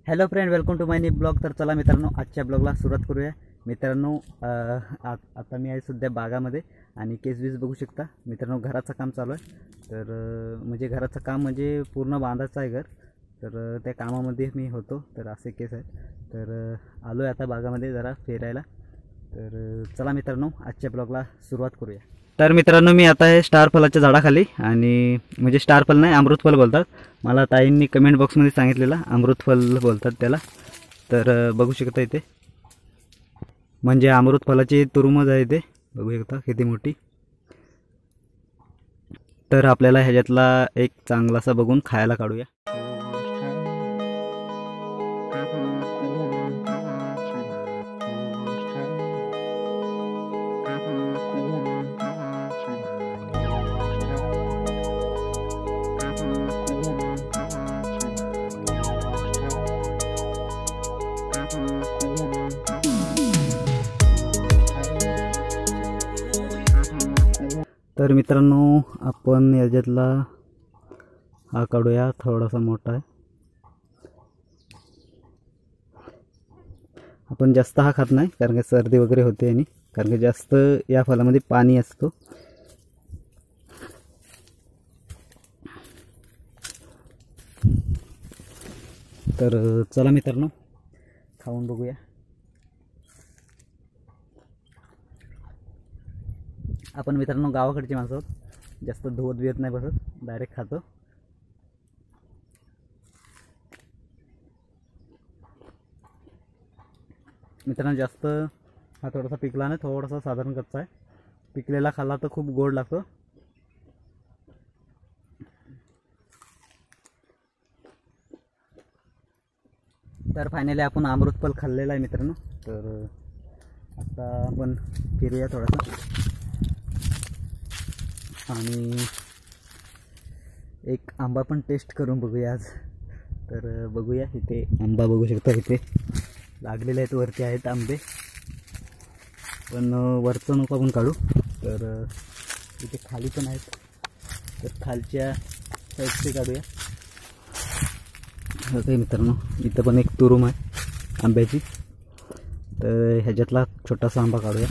Hello friend, welcome to my new blog. तर चला मित्रांनो, आजच्या ब्लॉगला सुरुवात करूया. मित्रांनो, आता मी आहे सध्या बागामध्ये आणि केस बघू शकता मित्रांनो. घराचं काम चालू आहे. तर म्हणजे घराचं काम म्हणजे पूर्ण बांधायचं आहे घर. तर त्या कामामध्ये मी होतो. तर असे केस आहेत. तर आलो आहे आता बागामध्ये जरा फिरायला. तर चला मित्रांनो, आजच्या ब्लॉगला सुरुवात करूया. तर मित्रांनो, मी आता आहे स्टार फलाच्या झाडाखाली. आणि म्हणजे स्टार फल नाही, अमृतफल बोलतात. मला ताईंनी कमेंट बॉक्समध्ये सांगितलेलं अमृतफल बोलतात त्याला. तर बघू शकता इथे म्हणजे अमृतफलाची तुरमज आहे. इथे बघू शकता किती मोठी. तर आपल्याला ह्याच्यातला एक चांगलासा बघून खायला काढूया. तर मित्रांनो, आपण याच्यातला हा काढूया. थोडासा मोठा आहे. आपण जास्त हा खात नाही कारण की सर्दी वगैरे होते आणि कारण की जास्त या फळामध्ये पाणी असतो. तर चला मित्रांनो, खाऊन बघूया. आपण मित्रांनो गावाकडची माणसं आहोत. जास्त धुवत बिवत नाही बसत, डायरेक्ट खातो. मित्रांनो, जास्त हा थोडासा पिकला नाही, थोडासा साधारण कच्चा आहे. पिकलेला खाल्ला तर खूप गोड लागतो. तर फायनली आपण अमृतफल खाल्लेला आहे मित्रांनो. तर आता आपण फिरूया थोडासा आणि एक आंबा पण टेस्ट करून बघूया आज. तर बघूया, इथे आंबा बघू शकता, इथे लागलेले आहेत. वरती आहेत आंबे, पण वरचं नको आपण काढू. तर इथे खाली पण आहेत. तर खालच्या साईडचे काढूया. ओके मित्रांनो, इथं पण एक तुरुम आहे आंब्याची. तर ह्याच्यातला छोटासा आंबा काढूया.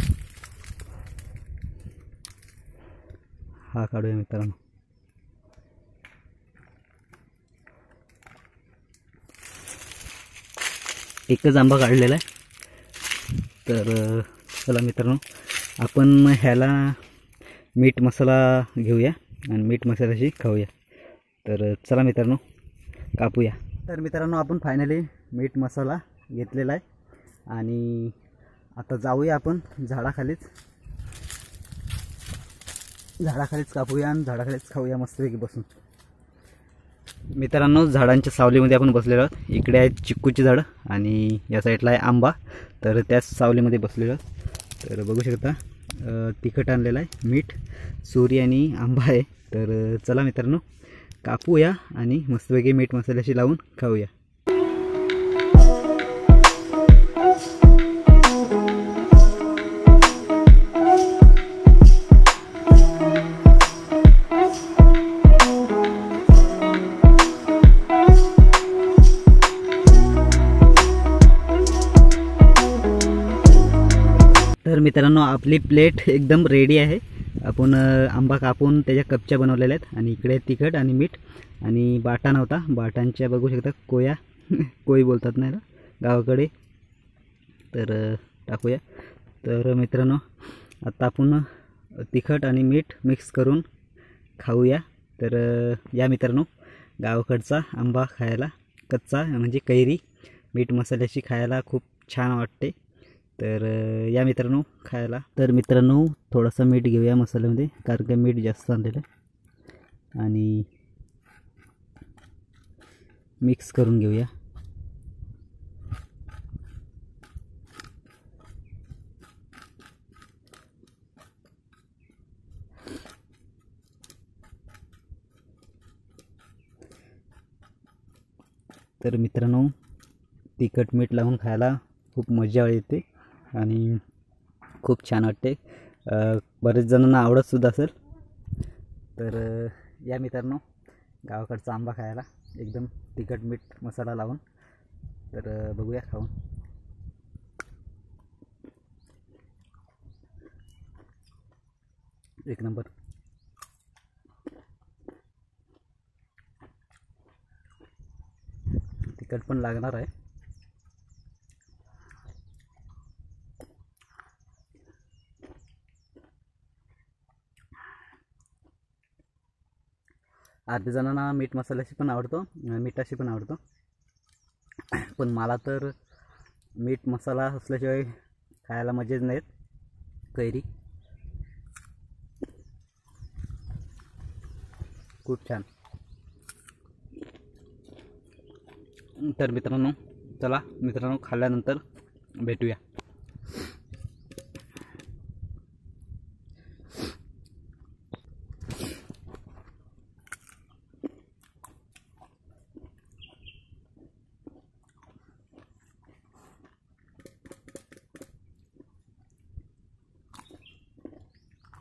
हा काढूया मित्रांनो. एकच आंबा काढलेला आहे. तर चला मित्रांनो, आपण ह्याला मीठ मसाला घेऊया आणि मीठ मसाल्याशी खाऊया. तर चला मित्रांनो, कापूया. तर मित्रांनो, आपण फायनली मीठ मसाला घेतलेला आहे आणि आता जाऊया आपण झाडाखालीच कापूया आणि झाडाखालीच खाऊया मस्तपैकी बसून. मित्रांनो, झाडांच्या सावलीमध्ये आपण बसलेलो आहोत. इकडे आहेत चिक्कूची झाडं आणि या साईडला आहे आंबा. तर त्याच सावलीमध्ये बसलेलो आहोत. तर बघू शकता तिखट आणलेलं आहे, मीठ, सुरी आणि आंबा आहे. तर चला मित्रांनो, कापूया आणि मस्तपैकी मीठ मसाल्याशी लावून खाऊया. तर मित्रांनो, आपली प्लेट एकदम रेडी आहे. आपण आंबा कापून त्याच्या कपच्या बनवलेल्या आहेत आणि इकडे तिखट आणि मीठ आणि बाटा नव्हता. बाटांच्या बघू शकता कोया कोई बोलतात नाही गावाकडे. तर टाकूया. तर मित्रांनो, आता आपण तिखट आणि मीठ मिक्स करून खाऊया. तर या मित्रांनो, गावाकडचा आंबा खायला कच्चा म्हणजे कैरी मीठ मसाल्याची खायला खूप छान वाटते. तर या मित्रांनो खायला. तर मित्रांनो, थोडंसं मीठ घेऊया मसाल्यामध्ये कारण की मीठ जास्त आणलेलं आहे आणि मिक्स करून घेऊया. तर मित्रांनो, तिखट मीठ लावून खायला खूप मजा येते आणि खूप छान वाटते. बरेच जणांना आवडतसुद्धा असेल. तर या मित्रांनो, गावाकडचा आंबा खायला एकदम तिखट मीठ मसाला लावून तर बघूया खाऊन. एक नंबर. तिखट पण लागणार आहे. अर्ध्या जणांना मीठ मसाल्याशी पण आवडतो, मिठाशी पण आवडतो, पण मला तर मीठ मसाला असल्याशिवाय खायला मजाच नाहीत. कैरी खूप छान. तर मित्रांनो, चला मित्रांनो, खाल्ल्यानंतर भेटूया.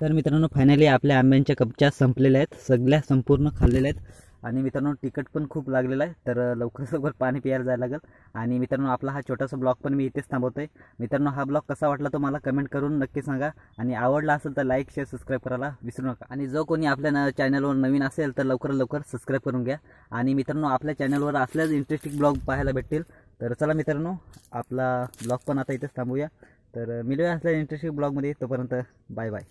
तर मित्रांनो, फायनली आपल्या आंब्यांच्या कपच्या संपलेल्या आहेत, सगळ्या संपूर्ण खाल्लेल्या आहेत. आणि मित्रांनो, तिखट पण खूप लागलेलं आहे, तर लवकर पाणी प्यायला जायला लागेल. आणि मित्रांनो, आपला हा छोटासा ब्लॉग पण मी इथेच थांबवतोय. मित्रांनो, हा ब्लॉग कसा वाटला तो मला कमेंट करून नक्की सांगा. आणि आवडला असेल तर लाईक, शेअर, सबस्क्राईब करायला विसरू नका. आणि जो कोणी आपल्या चॅनलवर नवीन असेल तर लवकर सबस्क्राईब करून घ्या. आणि मित्रांनो, आपल्या चॅनलवर असल्याच इंटरेस्टिंग ब्लॉग पाहायला भेटतील. तर चला मित्रांनो, आपला ब्लॉग पण आता इथेच थांबूया. तर मिळूया असल्या इंटरेस्टिंग ब्लॉगमध्ये. तोपर्यंत बाय बाय.